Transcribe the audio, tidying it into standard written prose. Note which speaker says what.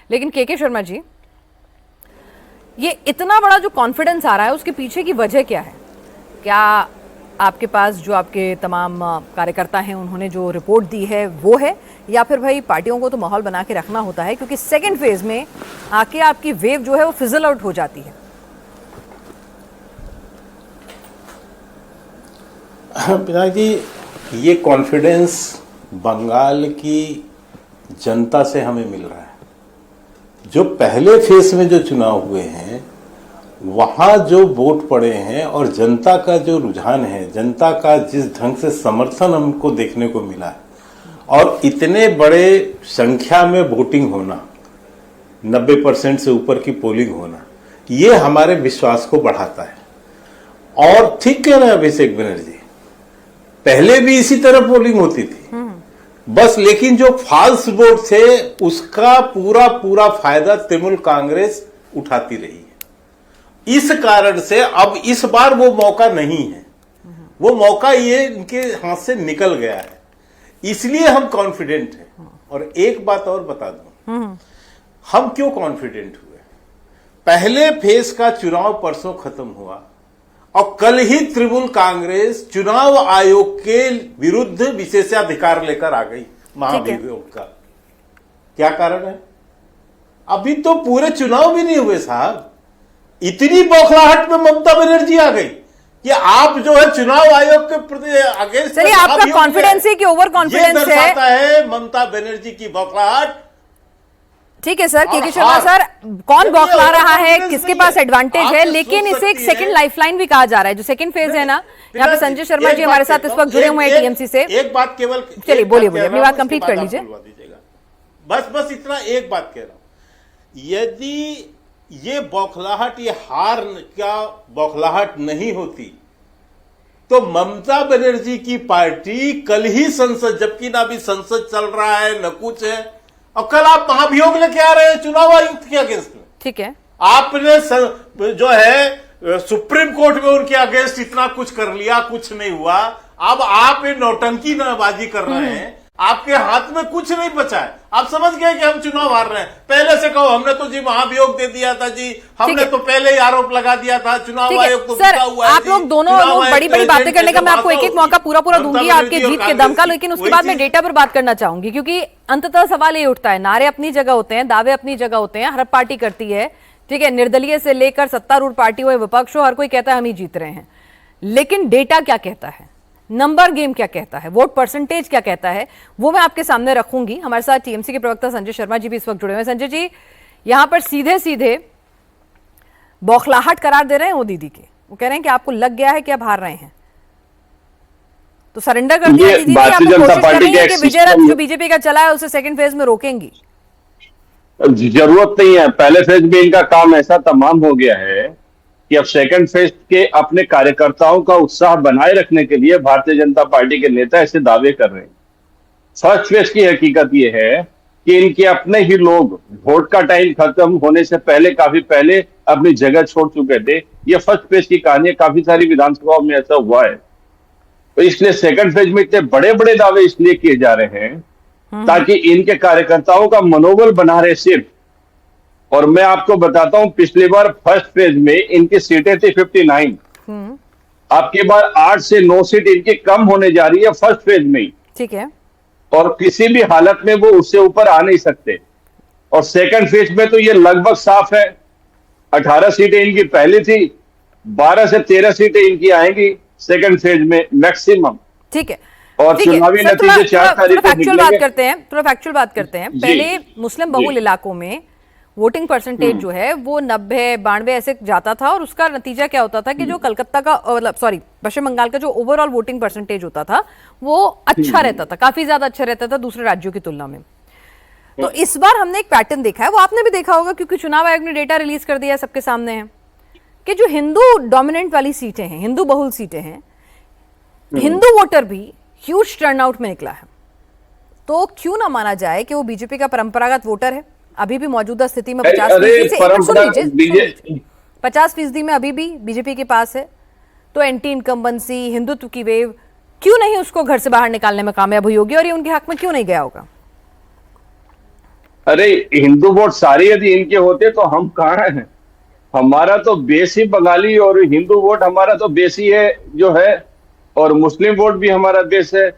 Speaker 1: लेकिन के शर्मा जी, ये इतना बड़ा जो कॉन्फिडेंस आ रहा है उसके पीछे की वजह क्या है? क्या आपके पास जो आपके तमाम कार्यकर्ता हैं उन्होंने जो रिपोर्ट दी है वो है, या फिर भाई पार्टियों को तो माहौल बना के रखना होता है क्योंकि सेकंड फेज में आके आपकी वेव जो है वो फिजल आउट हो जाती है?
Speaker 2: पिनाक जी, ये कॉन्फिडेंस बंगाल की जनता से हमें मिल रहा है। जो पहले फेज में जो चुनाव हुए हैं वहां जो वोट पड़े हैं और जनता का जो रुझान है, जनता का जिस ढंग से समर्थन हमको देखने को मिला है और इतने बड़े संख्या में वोटिंग होना, 90% से ऊपर की पोलिंग होना, ये हमारे विश्वास को बढ़ाता है। और ठीक कह रहे हैं अभिषेक बनर्जी, पहले भी इसी तरह पोलिंग होती थी बस, लेकिन जो फॉल्स वोट थे उसका पूरा पूरा फायदा तृणमूल कांग्रेस उठाती रही है। इस कारण से अब इस बार वो मौका नहीं है, वो मौका ये इनके हाथ से निकल गया है, इसलिए हम कॉन्फिडेंट हैं। और एक बात और बता दूं, हम क्यों कॉन्फिडेंट हुए? पहले फेज का चुनाव परसों खत्म हुआ और कल ही तृणमूल कांग्रेस चुनाव आयोग के विरुद्ध विशेषाधिकार लेकर आ गई महाभियोग का। क्या कारण है? अभी तो पूरे चुनाव भी नहीं हुए साहब, इतनी बौखलाहट में ममता बनर्जी आ गई कि आप जो है चुनाव आयोग के प्रति अगेंस्ट।
Speaker 1: चलिए, आपका कॉन्फिडेंस है कि ओवर कॉन्फिडेंस
Speaker 2: है ममता बनर्जी की बौखलाहट। ठीक
Speaker 1: है सर, के शर्मा सर, कौन बौखला रहा है, किसके पास एडवांटेज है, लेकिन इसे एक सेकंड लाइफलाइन भी कहा जा रहा है। जो सेकंड फेज है ना, यहाँ पे संजय शर्मा जी हमारे साथ इस वक्त जुड़े हुए हैं टीएमसी से।
Speaker 2: एक बात केवल,
Speaker 1: चलिए बोलिए अपनी बात कंप्लीट कर लीजिए।
Speaker 2: बस इतना एक बात कह रहा हूं, यदि ये बौखलाहट, ये हार क्या बौखलाहट नहीं होती तो ममता बनर्जी की पार्टी कल ही संसद, जबकि ना अभी संसद चल रहा है न कुछ है, और कल आप महाभियोग लेके आ रहे हैं चुनाव आयुक्त के अगेंस्ट में। ठीक है, आपने जो है सुप्रीम कोर्ट में उनके अगेंस्ट इतना कुछ कर लिया, कुछ नहीं हुआ। अब आप ये नौटंकी नाबाजी कर रहे हैं, आपके हाथ में कुछ नहीं बचा है। आप समझ गए कि हम चुनाव हार रहे हैं। पहले से कहो हमने तो जी महाभियोग दे दिया था जी, हमने तो पहले ही आरोप लगा दिया था, चुनाव आयोग तो
Speaker 1: सर, आप लोग दोनों लोग बड़ी बड़ी बातें करने का मैं आपको एक एक मौका पूरा दूंगी आपके जीत के दम का, लेकिन उसके बाद मैं डेटा पर बात करना चाहूंगी क्योंकि अंततः सवाल ये उठता है, नारे अपनी जगह होते हैं, दावे अपनी जगह होते हैं, हर पार्टी करती है, ठीक है, निर्दलीय से लेकर सत्तारूढ़ पार्टी हो, विपक्ष हो, हर कोई कहता है हम ही जीत रहे हैं। लेकिन डेटा क्या कहता है, नंबर गेम क्या कहता है, वोट परसेंटेज क्या कहता है, वो मैं आपके सामने रखूंगी। हमारे साथ टीएमसी के प्रवक्ता संजय शर्मा जी भी इस वक्त जुड़े हुए हैं। संजय जी, यहां पर सीधे सीधे बौखलाहट करार दे रहे हैं वो दीदी के, वो कह रहे हैं कि आपको लग गया है कि आप हार रहे हैं तो सरेंडर कर दिया दीदी, आपको कोशिश कर रही है कि विजय रथ जो बीजेपी का चला है उसे सेकंड फेज में रोकेंगी।
Speaker 3: जरूरत नहीं है, पहले फेज में इनका काम ऐसा तमाम हो गया है कि अब सेकंड फेज के अपने कार्यकर्ताओं का उत्साह बनाए रखने के लिए भारतीय जनता पार्टी के नेता ऐसे दावे कर रहे हैं। फर्स्ट फेज की हकीकत यह है कि इनके अपने ही लोग वोट का टाइम खत्म होने से पहले, काफी पहले अपनी जगह छोड़ चुके थे। यह फर्स्ट फेज की कहानी है, काफी सारी विधानसभाओं में ऐसा हुआ है। तो इसलिए सेकंड फेज में इतने बड़े बड़े दावे इसलिए किए जा रहे हैं ताकि इनके कार्यकर्ताओं का मनोबल बना रहे सिर्फ। और मैं आपको बताता हूं, पिछली बार फर्स्ट फेज में इनकी सीटें थी 59, आपकी बार 8 से 9 सीट इनकी कम होने जा रही है फर्स्ट फेज में ही।
Speaker 1: ठीक है,
Speaker 3: और किसी भी हालत में वो उससे ऊपर आ नहीं सकते। और सेकंड फेज में तो ये लगभग साफ है, 18 सीटें इनकी पहली थी, 12 से 13 सीटें इनकी आएंगी सेकंड फेज में मैक्सिमम।
Speaker 1: ठीक है,
Speaker 3: और चुनावी नतीजे 4 तारीख को
Speaker 1: फैक्चुअल बात करते हैं। पहले मुस्लिम बहुल इलाकों में वोटिंग परसेंटेज जो है वो 90, 92 ऐसे जाता था और उसका नतीजा क्या होता था कि जो कलकत्ता का, मतलब सॉरी, पश्चिम बंगाल का जो ओवरऑल वोटिंग परसेंटेज होता था वो अच्छा रहता था, काफी ज्यादा अच्छा रहता था दूसरे राज्यों की तुलना में। तो इस बार हमने एक पैटर्न देखा है, वो आपने भी देखा होगा क्योंकि चुनाव आयोग ने डेटा रिलीज कर दिया, सबके सामने है कि जो हिंदू डोमिनेंट वाली सीटें हैं, हिंदू बहुल सीटें हैं, हिंदू वोटर भी ह्यूज टर्नआउट में निकला है। तो क्यों ना माना जाए कि वो बीजेपी का परंपरागत वोटर है, अभी भी मौजूदा स्थिति में 50% में अभी भी बीजेपी के पास है। तो एंटी इनकम्बेंसी, हिंदुत्व की वेव क्यों नहीं उसको घर से बाहर निकालने में कामयाब हुई होगी और ये उनके हक में क्यों नहीं गया होगा?
Speaker 3: अरे हिंदू वोट सारे यदि इनके होते तो हम कहाँ हैं? हमारा तो बेस ही बंगाली और हिंदू वोट हमारा तो बेस ही है जो है, और मुस्लिम वोट भी हमारा बेस है।